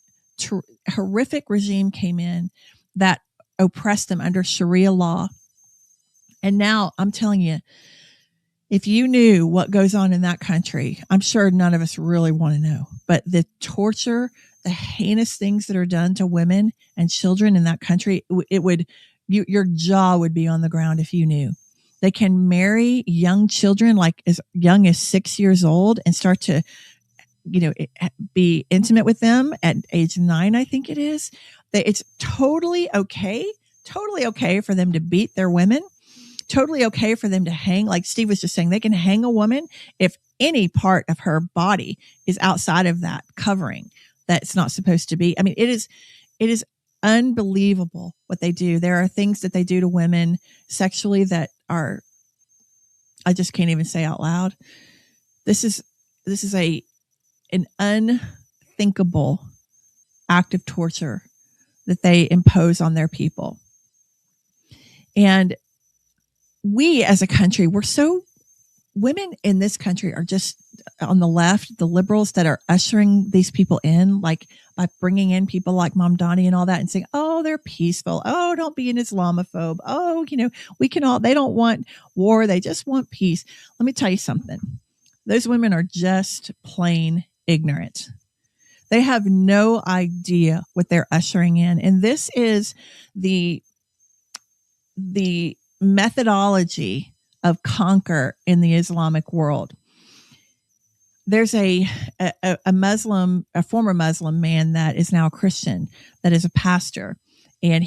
horrific regime came in that oppressed them under Sharia law. And now I'm telling you, if you knew what goes on in that country, I'm sure none of us really want to know. But the torture, the heinous things that are done to women and children in that country, your jaw would be on the ground if you knew. They can marry young children like as young as 6 years old and start to, be intimate with them at age 9, I think it is. It's totally okay for them to beat their women. Totally okay for them to hang. Like Steve was just saying, they can hang a woman if any part of her body is outside of that covering that's not supposed to be. I mean, it is unbelievable what they do. There are things that they do to women sexually that are, I just can't even say out loud. This is an unthinkable act of torture that they impose on their people. And we as a country, women in this country are just on the left, the liberals that are ushering these people in, like by bringing in people like Mom Donnie and all that and saying, oh, they're peaceful. Oh, don't be an Islamophobe. Oh, they don't want war. They just want peace. Let me tell you something. Those women are just plain ignorant. They have no idea what they're ushering in. And this is the methodology of conquer in the Islamic world. There's a former Muslim man that is now a Christian, that is a pastor. And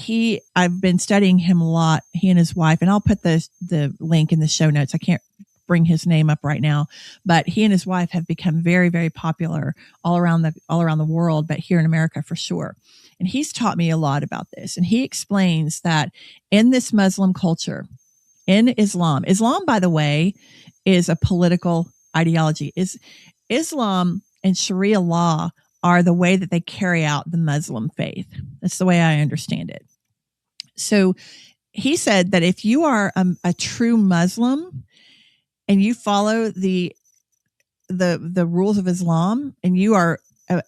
I've been studying him a lot, he and his wife, and I'll put the link in the show notes. I can't bring his name up right now, but he and his wife have become very, very popular all around the world, but here in America for sure. And he's taught me a lot about this. And he explains that in this Muslim culture, in Islam, by the way, is a political ideology. Islam and Sharia law are the way that they carry out the Muslim faith. That's the way I understand it. So he said that if you are a true Muslim and you follow the rules of Islam and you are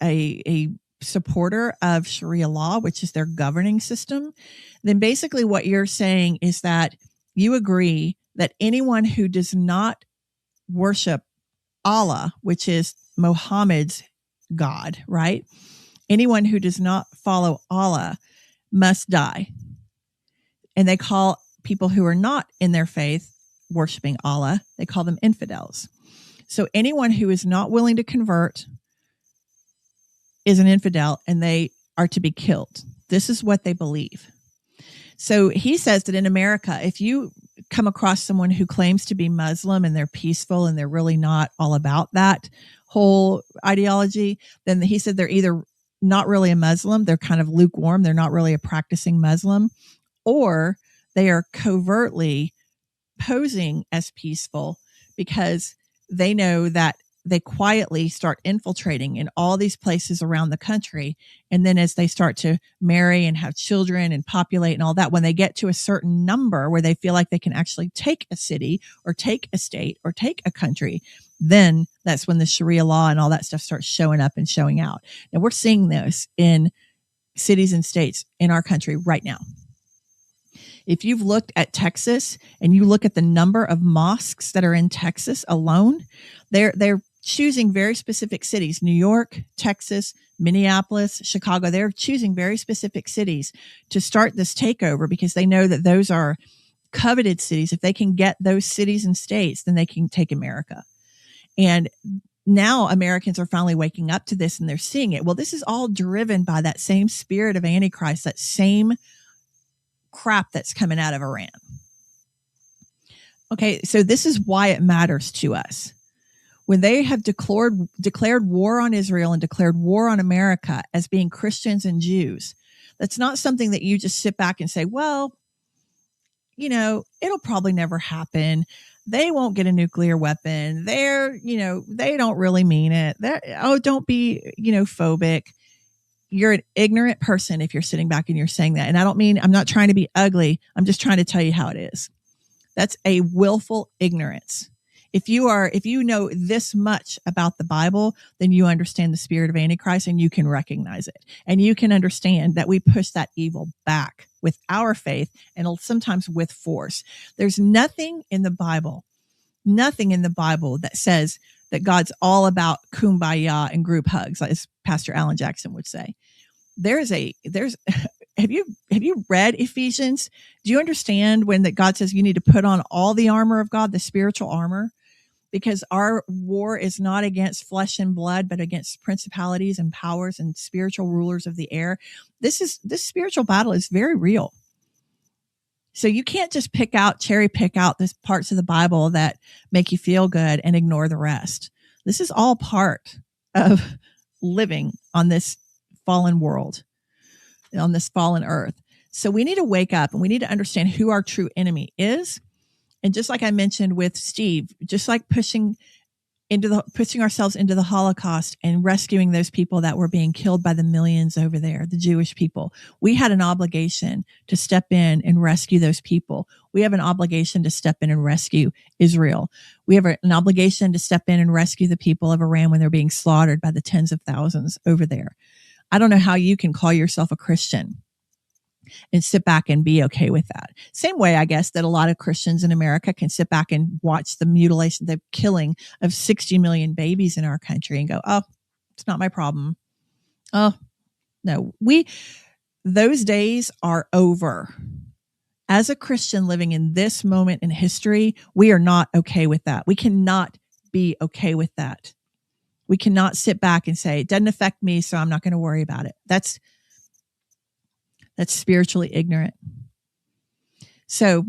a supporter of Sharia law, which is their governing system, then basically what you're saying is that you agree that anyone who does not worship Allah, which is Muhammad's God, right? Anyone who does not follow Allah must die. And they call people who are not in their faith worshiping Allah, they call them infidels. So anyone who is not willing to convert is an infidel and they are to be killed. This is what they believe. So he says that in America, if you come across someone who claims to be Muslim and they're peaceful and they're really not all about that whole ideology, then he said they're either not really a Muslim, they're kind of lukewarm, they're not really a practicing Muslim, or they are covertly posing as peaceful because they know that they quietly start infiltrating in all these places around the country. And then as they start to marry and have children and populate and all that, when they get to a certain number where they feel like they can actually take a city or take a state or take a country, then that's when the Sharia law and all that stuff starts showing up and showing out. Now we're seeing this in cities and states in our country right now. If you've looked at Texas and you look at the number of mosques that are in Texas alone, they're choosing very specific cities, New York, Texas, Minneapolis, Chicago. They're choosing very specific cities to start this takeover because they know that those are coveted cities. If they can get those cities and states, then they can take America. And now Americans are finally waking up to this and they're seeing it. Well, this is all driven by that same spirit of Antichrist, that same crap that's coming out of Iran. Okay, so this is why it matters to us. When they have declared war on Israel and declared war on America as being Christians and Jews, that's not something that you just sit back and say, well, it'll probably never happen. They won't get a nuclear weapon. They don't really mean it. Don't be, phobic. You're an ignorant person if you're sitting back and you're saying that. And I'm not trying to be ugly. I'm just trying to tell you how it is. That's a willful ignorance. If you know this much about the Bible, then you understand the spirit of Antichrist and you can recognize it. And you can understand that we push that evil back with our faith and sometimes with force. There's nothing in the Bible that says that God's all about kumbaya and group hugs, as Pastor Alan Jackson would say. Have you read Ephesians? Do you understand when that God says you need to put on all the armor of God, the spiritual armor? Because our war is not against flesh and blood, but against principalities and powers and spiritual rulers of the air. This spiritual battle is very real. So you can't just cherry pick out the parts of the Bible that make you feel good and ignore the rest. This is all part of living on this fallen world, on this fallen earth. So we need to wake up and we need to understand who our true enemy is. And just like I mentioned with Steve, just like pushing pushing ourselves into the Holocaust and rescuing those people that were being killed by the millions over there, the Jewish people. We had an obligation to step in and rescue those people. We have an obligation to step in and rescue Israel. We have an obligation to step in and rescue the people of Iran when they're being slaughtered by the tens of thousands over there. I don't know how you can call yourself a Christian and sit back and be okay with that. Same way, I guess, that a lot of Christians in America can sit back and watch the mutilation, the killing of 60 million babies in our country and go, oh, it's not my problem. Oh, no, those days are over. As a Christian living in this moment in history, we are not okay with that. We cannot be okay with that. We cannot sit back and say, it doesn't affect me, so I'm not going to worry about it. That's spiritually ignorant. So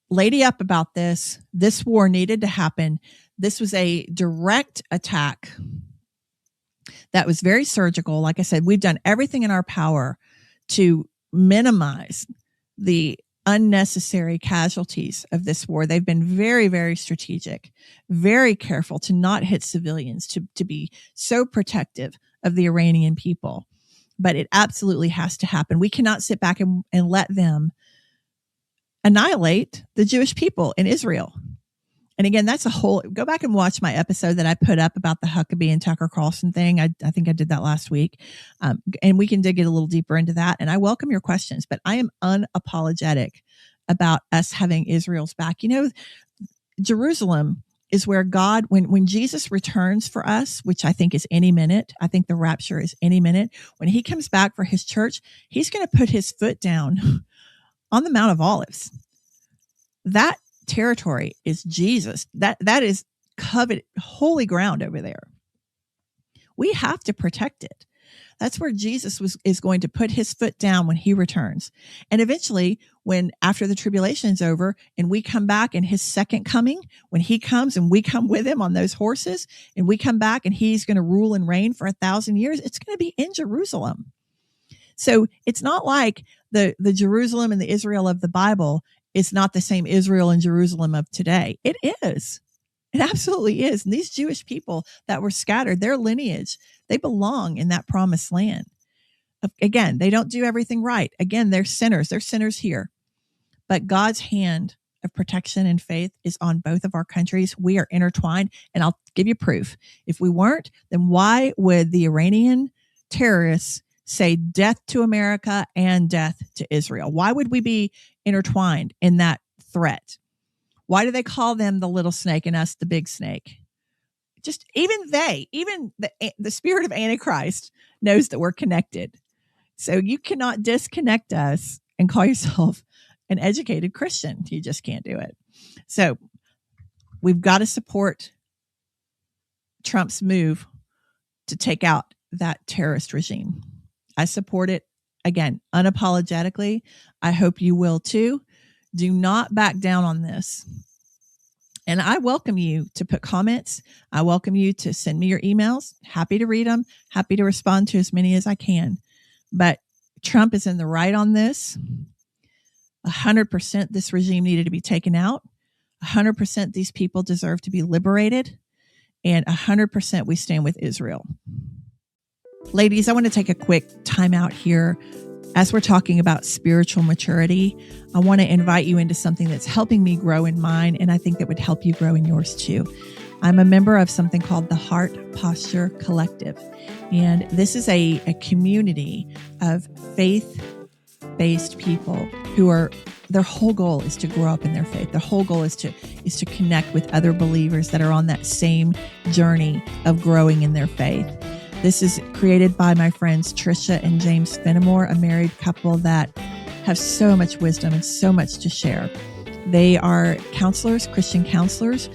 lady up about this. This war needed to happen. This was a direct attack that was very surgical. Like I said, we've done everything in our power to minimize the unnecessary casualties of this war. They've been very, very strategic, very careful to not hit civilians, to be so protective of the Iranian people. But it absolutely has to happen. We cannot sit back and let them annihilate the Jewish people in Israel. And again, go back and watch my episode that I put up about the Huckabee and Tucker Carlson thing. I think I did that last week. And we can dig a little deeper into that. And I welcome your questions, but I am unapologetic about us having Israel's back. You know, Jerusalem is where God, when Jesus returns for us, which I think is any minute, I think the rapture is any minute. When he comes back for his church, he's going to put his foot down on the Mount of Olives. That territory is Jesus. That is coveted, holy ground over there. We have to protect it. That's where Jesus is going to put his foot down when he returns. And eventually, after the tribulation is over and we come back in his second coming, when he comes and we come with him on those horses and we come back and he's going to rule and reign for 1,000 years, it's going to be in Jerusalem. So it's not like the Jerusalem and the Israel of the Bible is not the same Israel and Jerusalem of today. It is. It absolutely is. And these Jewish people that were scattered, their lineage, they belong in that promised land. Again, they don't do everything right. Again, they're sinners. They're sinners here. But God's hand of protection and faith is on both of our countries. We are intertwined. And I'll give you proof. If we weren't, then why would the Iranian terrorists say death to America and death to Israel? Why would we be intertwined in that threat? Why do they call them the little snake and us the big snake? Just even the spirit of Antichrist knows that we're connected. So you cannot disconnect us and call yourself an educated Christian. You just can't do it. So we've got to support Trump's move to take out that terrorist regime. I support it, again, unapologetically. I hope you will too. Do not back down on this. And I welcome you to put comments. I welcome you to send me your emails. Happy to read them. Happy to respond to as many as I can. But Trump is in the right on this. 100% this regime needed to be taken out. 100% these people deserve to be liberated. And 100% we stand with Israel. Ladies, I want to take a quick time out here. As we're talking about spiritual maturity, I want to invite you into something that's helping me grow in mine, and I think that would help you grow in yours too. I'm a member of something called the Heart Posture Collective, and this is a community of faith-based people who their whole goal is to grow up in their faith. Their whole goal is to connect with other believers that are on that same journey of growing in their faith. This is created by my friends Trisha and James Fenimore, a married couple that have so much wisdom and so much to share. They are counselors, Christian counselors,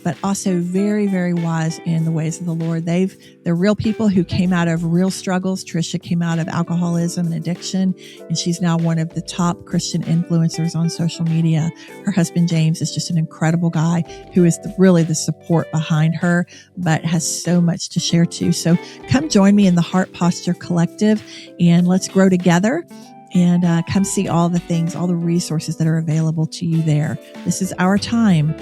but also very, very wise in the ways of the Lord. They're real people who came out of real struggles. Trisha came out of alcoholism and addiction, and she's now one of the top Christian influencers on social media. Her husband, James, is just an incredible guy who is really the support behind her, but has so much to share too. So come join me in the Heart Posture Collective, and let's grow together. And come see all the things, all the resources that are available to you there. This is our time,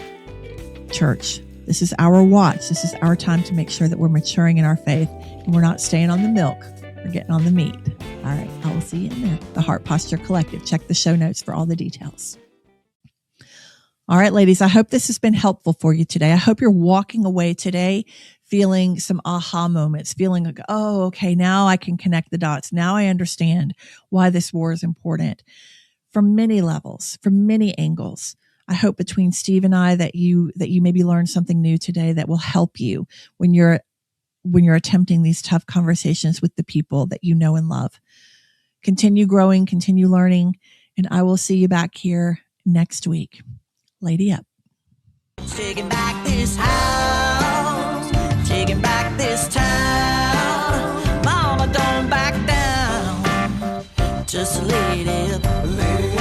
church. This is our watch. This is our time to make sure that we're maturing in our faith and we're not staying on the milk. We're getting on the meat. All right. I will see you in there. The Heart Posture Collective. Check the show notes for all the details. All right, ladies, I hope this has been helpful for you today. I hope you're walking away today feeling some aha moments, feeling like, oh, okay, now I can connect the dots. Now I understand why this war is important from many levels, from many angles. I hope between Steve and I that you maybe learned something new today that will help you when you're attempting these tough conversations with the people that you know and love. Continue growing, continue learning, and I will see you back here next week. Lady up. Taking back this house, taking back this town. Mama, don't back down. Just a lady up, lady